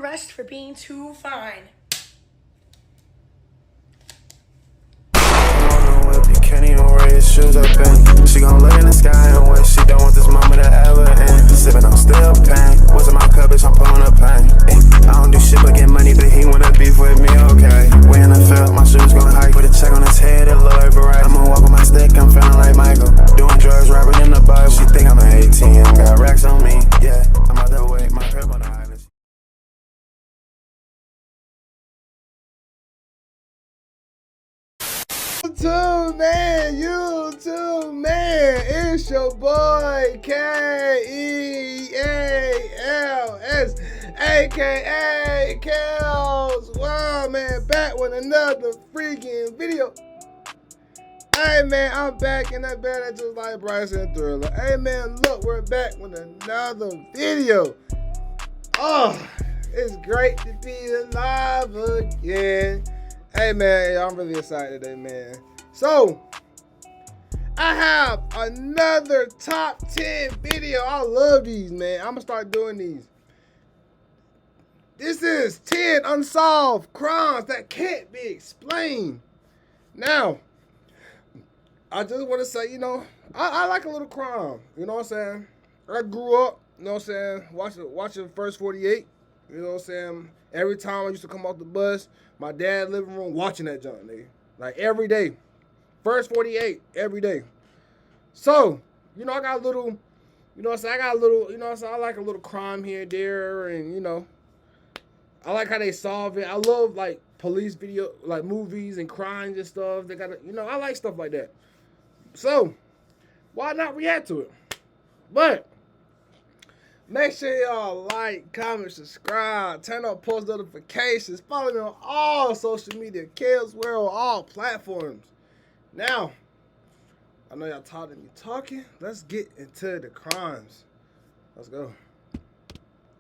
arrest for being too fine. Can't even wear his shoes up in. She gon' look in the sky and wish she don't want this moment to ever end. Sippin', I'm still pain. What's in my cup, bitch, I'm pulling up pain. I don't do shit but get money, but he wanna beef with me, okay. We in the field, my shoes gon' hike. Put a check on his head, it look like Verizon. I'ma walk with my stick, I'm feeling like Michael. Doing drugs, rapping in the Bible. She think I'm an 18, got racks on me, yeah. I'm out that way, my crib on the island. YouTube, man, it's your boy KealsWorld, aka KealsWorld, man, back with another freaking video. Hey man, I'm back in that bed that just like Bryson Thriller. Hey man, look, we're back with another video. Oh, it's great to be alive again. Hey man, I'm really excited today, man. So, I have another top 10 video. I love these, man. I'm gonna start doing these. This is 10 unsolved crimes that can't be explained. Now, I just want to say, you know, I like a little crime. You know what I'm saying? I grew up, you know what I'm saying, watching First 48. You know what I'm saying? Every time I used to come off the bus, my dad's living room watching that junk, nigga. Like every day. First 48, every day. So, you know, I got a little, you know what I'm saying? I got a little, you know what I'm saying? I like a little crime here and there, and, you know, I like how they solve it. I love, like, police video, like, movies and crimes and stuff. They got, you know, I like stuff like that. So, why not react to it? But, make sure y'all like, comment, subscribe, turn on post notifications, follow me on all social media, KealsWorld, all platforms. Now, I know y'all tired of me talking. Let's get into the crimes. Let's go.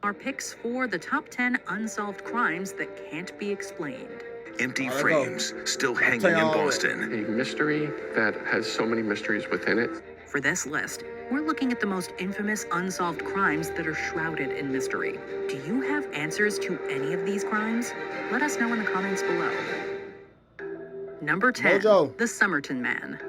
Our picks for the top 10 unsolved crimes that can't be explained. Empty frames still hanging in Boston. A mystery that has so many mysteries within it. For this list, we're looking at the most infamous unsolved crimes that are shrouded in mystery. Do you have answers to any of these crimes? Let us know in the comments below. Number 10, Mojo. The Somerton Man.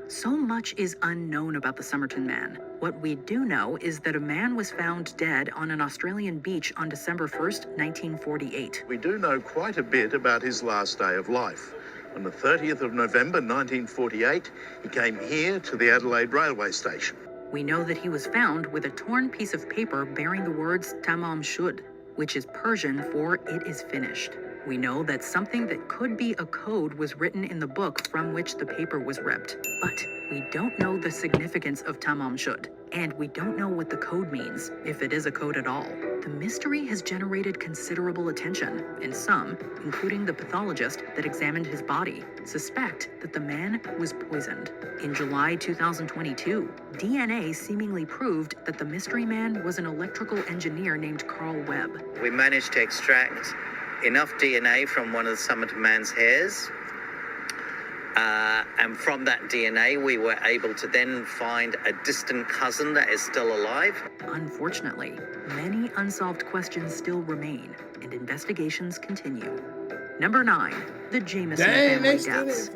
So much is unknown about the Somerton Man. What we do know is that a man was found dead on an Australian beach on December 1st, 1948. We do know quite a bit about his last day of life. On the 30th of November 1948, he came here to the Adelaide railway station. We know that he was found with a torn piece of paper bearing the words Tamam Shud, which is Persian for "it is finished." We know that something that could be a code was written in the book from which the paper was ripped. But we don't know the significance of Tamam Shud, and we don't know what the code means, if it is a code at all. The mystery has generated considerable attention, and some, including the pathologist that examined his body, suspect that the man was poisoned. In July 2022, DNA seemingly proved that the mystery man was an electrical engineer named Carl Webb. We managed to extract enough DNA from one of the Somerton Man's hairs, and from that DNA we were able to then find a distant cousin that is still alive. Unfortunately, many unsolved questions still remain, and investigations continue. Number 9, the Jameson family deaths.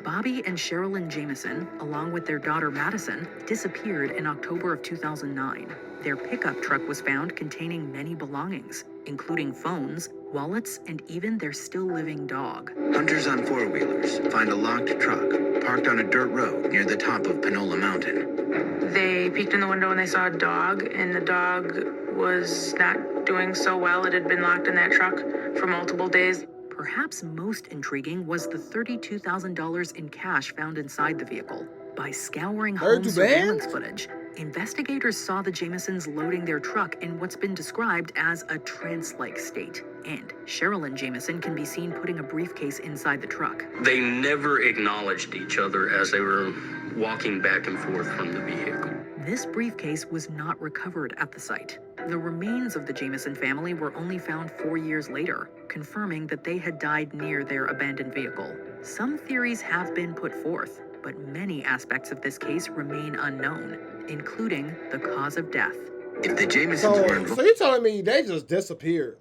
Bobby and Sherilyn Jameson, along with their daughter Madison, disappeared in October of 2009. Their pickup truck was found containing many belongings, including phones, wallets, and even their still living dog. Hunters on four-wheelers find a locked truck parked on a dirt road near the top of Panola Mountain. They peeked in the window and they saw a dog, and the dog was not doing so well. It had been locked in that truck for multiple days. Perhaps most intriguing was the $32,000 in cash found inside the vehicle. By scouring home surveillance footage, investigators saw the Jamesons loading their truck in what's been described as a trance-like state. And Sherilyn Jameson can be seen putting a briefcase inside the truck. They never acknowledged each other as they were walking back and forth from the vehicle. This briefcase was not recovered at the site. The remains of the Jameson family were only found 4 years later, confirming that they had died near their abandoned vehicle. Some theories have been put forth, but many aspects of this case remain unknown, including the cause of death. If the Jamesons were So you're telling me they just disappeared?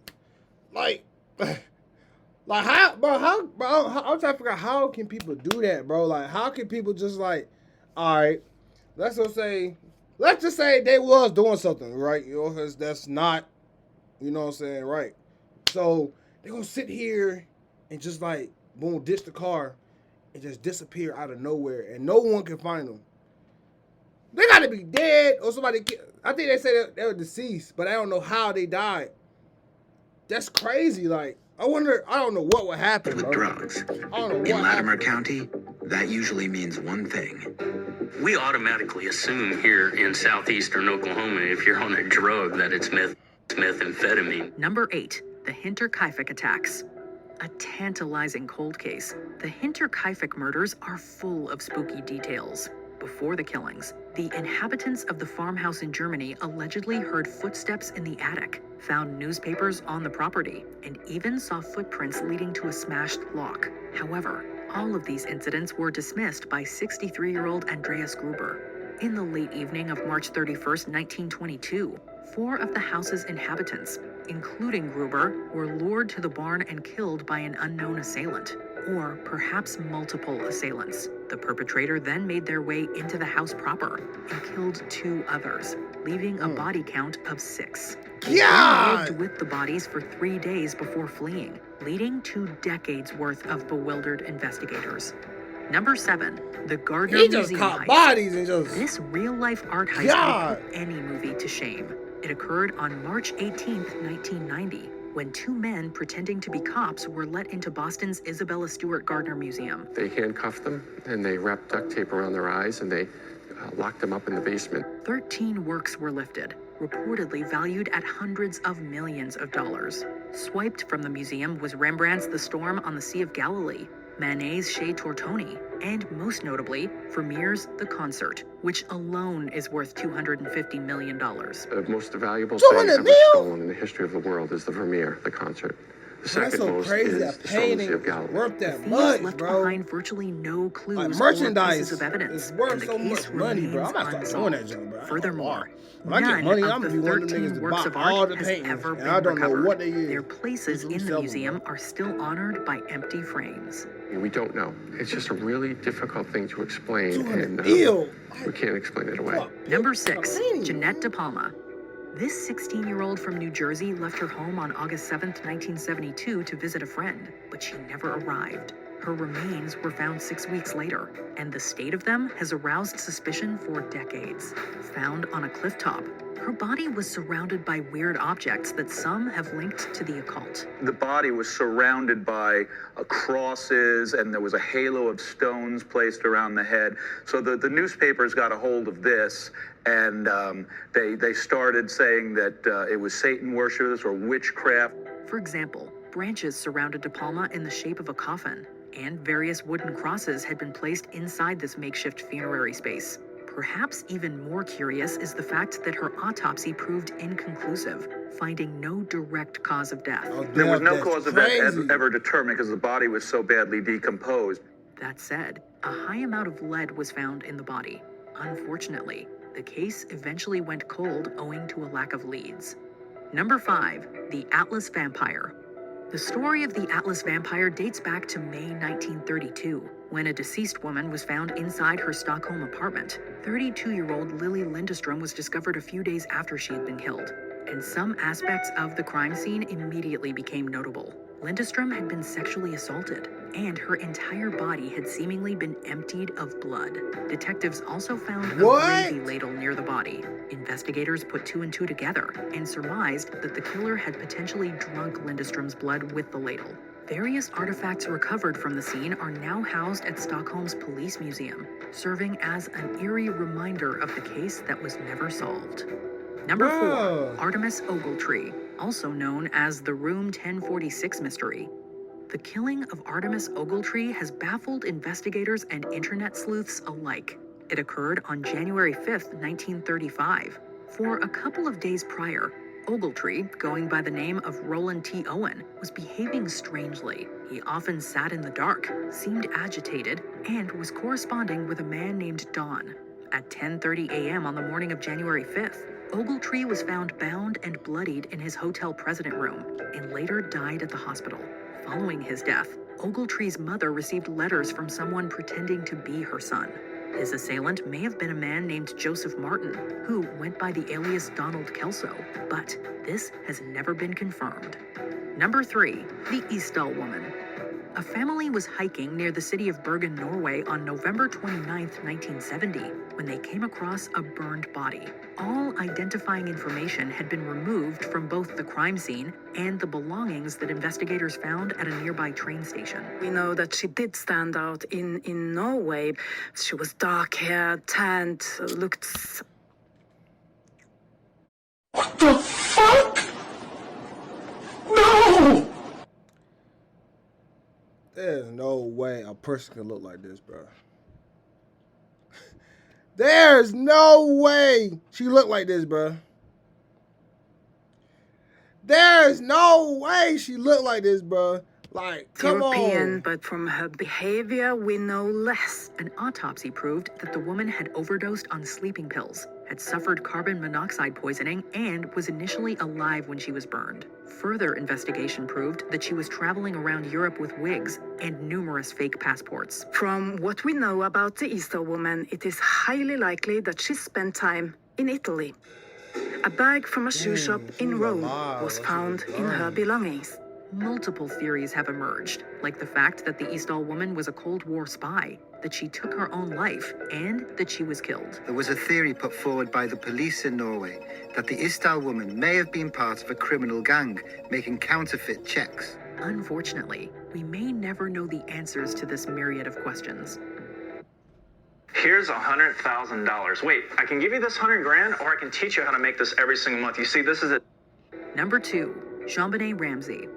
like, like how, bro? I'm trying to figure out how can people do that, bro? Like, how can people just like, all right, let's just say they was doing something, right? You know, because that's not, you know what I'm saying, right? So they gonna sit here and just like, boom, ditch the car and just disappear out of nowhere, and no one can find them. They gotta be dead or somebody. I think they say they were deceased, but I don't know how they died. That's crazy. Like, I wonder. I don't know what would happen With bro. drugs. I don't know what In Latimer happened. County, that usually means one thing. We automatically assume here in southeastern Oklahoma, if you're on a drug, that it's methamphetamine. Number 8, the Hinterkaifeck attacks. A tantalizing cold case. The Hinterkaifeck murders are full of spooky details. Before the killings, the inhabitants of the farmhouse in Germany allegedly heard footsteps in the attic, found newspapers on the property, and even saw footprints leading to a smashed lock. However, all of these incidents were dismissed by 63-year-old Andreas Gruber. In the late evening of March 31st, 1922, 4 of the house's inhabitants, including Gruber, were lured to the barn and killed by an unknown assailant, or perhaps multiple assailants. The perpetrator then made their way into the house proper and killed 2 others, leaving a body count of 6. They lived with the bodies for 3 days before fleeing, leading to decades worth of bewildered investigators. Number 7, the Gardner He just Museum caught heist. bodies and just. This real-life art heist would put any movie to shame. It occurred on March 18th, 1990, when 2 men pretending to be cops were let into Boston's Isabella Stewart Gardner Museum. They handcuffed them and they wrapped duct tape around their eyes and they locked them up in the basement. 13 works were lifted, reportedly valued at hundreds of millions of dollars. Swiped from the museum was Rembrandt's The Storm on the Sea of Galilee, Manet's Chez Tortoni, and most notably, Vermeer's The Concert, which alone is worth $250 million. The most valuable $200 thing ever million? stolen in the history of the world is the Vermeer, The Concert. The That's second so most crazy. is That the Storm on the painting Sea of is Galilee. worth that Thieves much, left bro. behind virtually no clues Like or merchandise pieces of evidence, is worth and the so case much money, bro. I'm remains not start doing that unsolved. junk, bro. Furthermore, When I get none money, of I'm the gonna be one of them 13 niggas to works buy of all art the has paintings, ever and been I don't recovered. know what they is. Their places Just in the sell them, museum bro. are still honored by empty frames. We don't know. It's just a really difficult thing to explain, and we can't explain it away. Number 6, Jeanette De Palma. This 16-year-old from New Jersey left her home on August 7th, 1972 to visit a friend, but she never arrived. Her remains were found 6 weeks later, and the state of them has aroused suspicion for decades. Found on a cliff top, her body was surrounded by weird objects that some have linked to the occult. The body was surrounded by crosses, and there was a halo of stones placed around the head. So the newspapers got a hold of this, and they started saying that it was Satan worshipers or witchcraft. For example, branches surrounded De Palma in the shape of a coffin, and various wooden crosses had been placed inside this makeshift funerary space. Perhaps even more curious is the fact that her autopsy proved inconclusive, finding no direct cause of death. There was no cause of death ever determined because the body was so badly decomposed. That said, a high amount of lead was found in the body. Unfortunately, the case eventually went cold owing to a lack of leads. Number 5, the Atlas Vampire. The story of the Atlas Vampire dates back to May 1932, when a deceased woman was found inside her Stockholm apartment. 32-year-old Lily Lindestrom was discovered a few days after she had been killed, and some aspects of the crime scene immediately became notable. Lindestrom had been sexually assaulted, and her entire body had seemingly been emptied of blood. Detectives also found a gravy ladle near the body. Investigators put 2 and 2 together and surmised that the killer had potentially drunk Lindestrom's blood with the ladle. Various artifacts recovered from the scene are now housed at Stockholm's Police Museum, serving as an eerie reminder of the case that was never solved. Number 4, Artemis Ogletree, also known as the Room 1046 mystery. The killing of Artemis Ogletree has baffled investigators and internet sleuths alike. It occurred on January 5th, 1935. For a couple of days prior, Ogletree, going by the name of Roland T. Owen, was behaving strangely. He often sat in the dark, seemed agitated, and was corresponding with a man named Don. At 10:30 a.m. on the morning of January 5th, Ogletree was found bound and bloodied in his hotel president room and later died at the hospital. Following his death, Ogletree's mother received letters from someone pretending to be her son. His assailant may have been a man named Joseph Martin, who went by the alias Donald Kelso, but this has never been confirmed. Number 3, the Isdal woman. A family was hiking near the city of Bergen, Norway on November 29, 1970, when they came across a burned body. All identifying information had been removed from both the crime scene and the belongings that investigators found at a nearby train station. We know that she did stand out in Norway. She was dark-haired, tanned, looked... What the fuck? No! There's no way a person can look like this, bro. There's no way she looked like this, bro. There's no way she looked like this, bro. Like, come European, on. but from her behavior, we know less. An autopsy proved that the woman had overdosed on sleeping pills, had suffered carbon monoxide poisoning, and was initially alive when she was burned. Further investigation proved that she was traveling around Europe with wigs and numerous fake passports. From what we know about the Easter woman, it is highly likely that she spent time in Italy. A bag from a shoe shop in Rome was found in her belongings. Multiple theories have emerged, like the fact that the Isdal woman was a Cold War spy, that she took her own life, and that she was killed. There was a theory put forward by the police in Norway that the Isdal woman may have been part of a criminal gang making counterfeit checks. Unfortunately, we may never know the answers to this myriad of questions. Here's $100,000. Wait, I can give you this 100 grand, or I can teach you how to make this every single month. You see, this is it. Number 2, JonBenet Ramsey.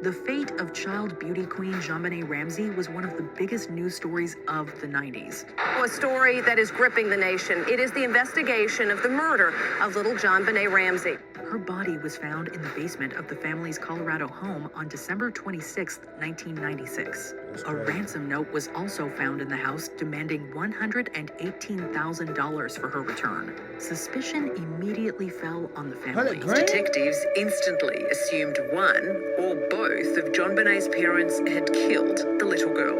The fate of child beauty queen JonBenet Ramsey was one of the biggest news stories of the 90s. A story that is gripping the nation. It is the investigation of the murder of little JonBenet Ramsey. Her body was found in the basement of the family's Colorado home on December 26, 1996. A ransom note was also found in the house demanding $118,000 for her return. Suspicion immediately fell on the family. Detectives instantly assumed one or both of JonBenet's parents had killed the little girl.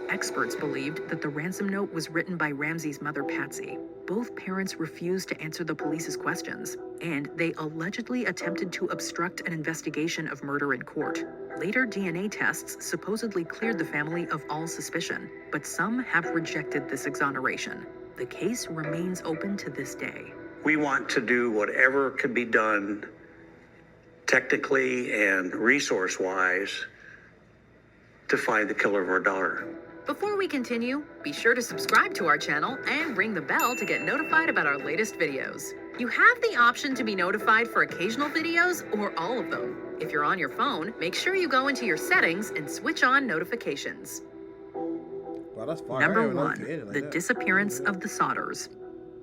Experts believed that the ransom note was written by Ramsey's mother, Patsy. Both parents refused to answer the police's questions, and they allegedly attempted to obstruct an investigation of murder in court. Later DNA tests supposedly cleared the family of all suspicion, but some have rejected this exoneration. The case remains open to this day. We want to do whatever can be done technically and resource-wise to find the killer of our daughter. Before we continue, be sure to subscribe to our channel and ring the bell to get notified about our latest videos. You have the option to be notified for occasional videos or all of them. If you're on your phone, make sure you go into your settings and switch on notifications. Wow, that's fire. Number 1, the disappearance of the Sodders.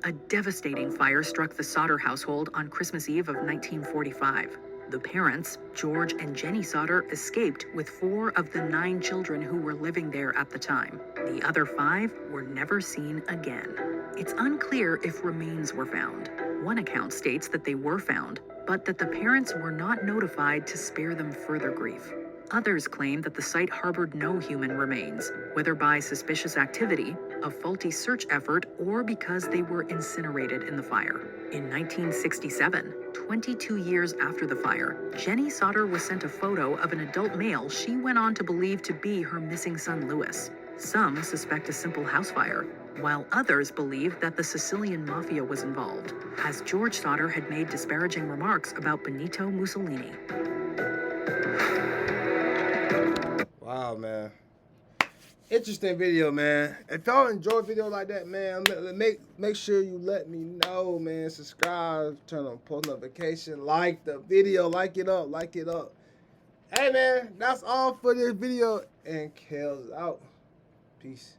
A devastating fire struck the Sodder household on Christmas Eve of 1945. The parents, George and Jenny Sodder, escaped with 4 of the 9 children who were living there at the time. The other 5 were never seen again. It's unclear if remains were found. One account states that they were found, but that the parents were not notified to spare them further grief. Others claim that the site harbored no human remains, whether by suspicious activity, a faulty search effort, or because they were incinerated in the fire. In 1967, 22 years after the fire, Jenny Sodder was sent a photo of an adult male she went on to believe to be her missing son Louis. Some suspect a simple house fire, while others believe that the Sicilian mafia was involved, as George Sodder had made disparaging remarks about Benito Mussolini. Wow, man. Interesting video, man. If y'all enjoy a video like that, man, make sure you let me know, man. Subscribe, turn on post notification, like the video, like it up. Hey, man, that's all for this video, and Kels out. Peace.